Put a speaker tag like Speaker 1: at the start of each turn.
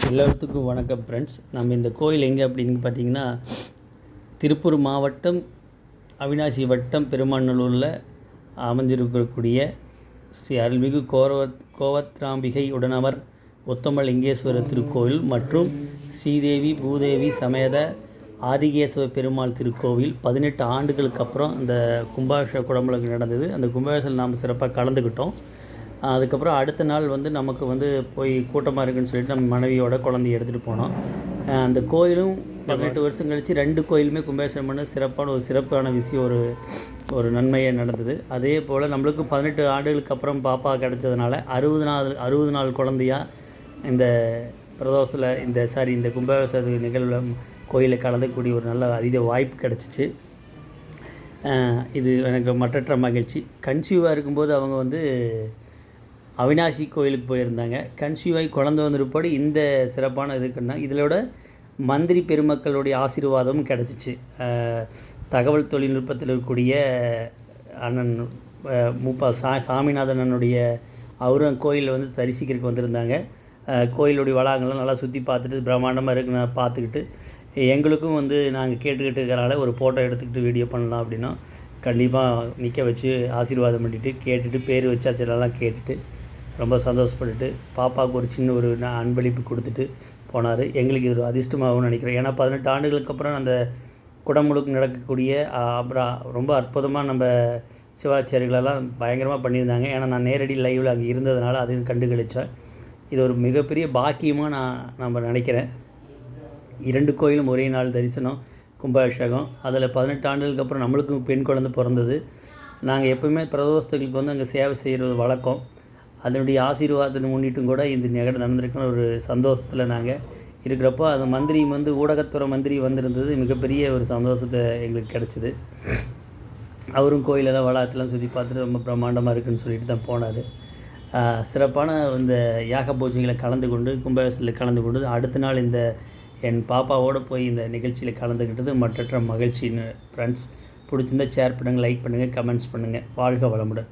Speaker 1: எல்லாத்துக்கும் வணக்கம் ஃப்ரெண்ட்ஸ். நம்ம இந்த கோயில் எங்கே அப்படின்னு பார்த்தீங்கன்னா, திருப்பூர் மாவட்டம் அவினாசி வட்டம் பெருமாநல்லூரில் அமைஞ்சிருக்கக்கூடிய ஸ்ரீ அருள்மிகு கோவத்ராம்பிகை உடனமர் உத்தமலிங்கேஸ்வரர் திருக்கோவில் மற்றும் ஸ்ரீதேவி பூதேவி சமேத ஆதிகேசவ பெருமாள் திருக்கோவில் 18 ஆண்டுகளுக்கு அப்புறம் அந்த கும்பாபிஷேக குடமுழுக்கு நடந்தது. அந்த கும்பாபிஷேகத்தில் நாம் சிறப்பாக கலந்துக்கிட்டோம். அதுக்கப்புறம் அடுத்த நாள் நமக்கு போய் கூட்டமாக இருக்குதுன்னு சொல்லிட்டு நம்ம மனைவியோட குழந்தைய எடுத்துகிட்டு போனோம். அந்த கோயிலும் 18 வருஷம் கழித்து 2 கோயிலுமே கும்பாபிஷேகம் பண்ண சிறப்பான விஷயம், ஒரு நன்மையை நடந்தது. அதே போல் நம்மளுக்கு 18 ஆண்டுகளுக்கு அப்புறம் பாப்பா கிடச்சதுனால 60 நாள் குழந்தையாக இந்த பிரதோஷத்தில் இந்த கும்பாபிஷேக நிகழ்வில் கோயிலில் கலந்துக்கூடிய ஒரு நல்ல அரிய வாய்ப்பு கிடச்சிச்சு. இது எனக்கு மற்றற்ற மகிழ்ச்சி. கன்சீவாக இருக்கும்போது அவங்க அவினாசி கோயிலுக்கு போயிருந்தாங்க. கன்சீவாகி குழந்தை வந்திருப்பாடு இந்த சிறப்பான இதுக்குன்னா இதோட மந்திரி பெருமக்களுடைய ஆசீர்வாதமும் கிடச்சிச்சு. தகவல் தொழில்நுட்பத்தில் இருக்கக்கூடிய அண்ணன் சாமிநாதன் அண்ணனுடைய அவரும் கோயிலில் தரிசிக்கிறதுக்கு வந்திருந்தாங்க. கோயிலுடைய வளாகங்கள்லாம் நல்லா சுற்றி பார்த்துட்டு பிரம்மாண்டமாக இருக்குன்னு பார்த்துக்கிட்டு எங்களுக்கும் நாங்கள் கேட்டுக்கிட்டு இருக்கிறனால ஒரு ஃபோட்டோ எடுத்துக்கிட்டு வீடியோ பண்ணலாம் அப்படின்னா கண்டிப்பாக நிற்க வச்சு ஆசீர்வாதம் பண்ணிவிட்டு கேட்டுட்டு பேர் வச்சாச்செல்லாம் கேட்டுட்டு ரொம்ப சந்தோஷப்பட்டுட்டு பாப்பாவுக்கு ஒரு சின்ன ஒரு அன்பளிப்பு கொடுத்துட்டு போனார். எங்களுக்கு இது ஒரு அதிர்ஷ்டமாகவும் நினைக்கிறேன். ஏன்னா 18 ஆண்டுகளுக்கு அப்புறம் அந்த குடமுழுக்கு நடக்கக்கூடிய அப்புறம் ரொம்ப அற்புதமாக நம்ம சிவாச்சாரிகளெல்லாம் பயங்கரமாக பண்ணியிருந்தாங்க. ஏன்னா நான் நேரடி லைவில் அங்கே இருந்ததுனால அதையும் கண்டுகளித்தேன். இது ஒரு மிகப்பெரிய பாக்கியமாக நம்ம நினைக்கிறேன். 2 கோயிலும் ஒரே நாள் தரிசனம், கும்பாபிஷேகம். அதில் 18 ஆண்டுகளுக்கு அப்புறம் நம்மளுக்கும் பெண் குழந்தை பிறந்தது. நாங்கள் எப்போவுமே பிரதோஷத்துக்கு அங்கே சேவை செய்கிறது வழக்கம். அதனுடைய ஆசீர்வாதத்தை முன்னிட்டும் கூட இந்த நிகழ்வு நடந்திருக்குன்னு ஒரு சந்தோஷத்தில் நாங்கள் இருக்கிறப்போ அது மந்திரி ஊடகத்துறை மந்திரி வந்திருந்தது மிகப்பெரிய ஒரு சந்தோஷத்தை எங்களுக்கு கிடச்சிது. அவரும் கோயிலெல்லாம் வளாகத்தெல்லாம் சுற்றி பார்த்துட்டு ரொம்ப பிரம்மாண்டமாக இருக்குதுன்னு சொல்லிட்டு தான் போனார். சிறப்பான இந்த யாக பூஜைகளை கலந்து கொண்டு கும்பாபிஷேகத்தில் கலந்து கொண்டு அடுத்த நாள் என் பாப்பாவோடு போய் இந்த நிகழ்ச்சியில் கலந்துக்கிட்டது மற்றற்ற மகிழ்ச்சின்னு. ஃப்ரெண்ட்ஸ், பிடிச்சிருந்தால் ஷேர் பண்ணுங்கள், லைக் பண்ணுங்கள், கமெண்ட்ஸ் பண்ணுங்கள். வாழ்க வளமுடன்.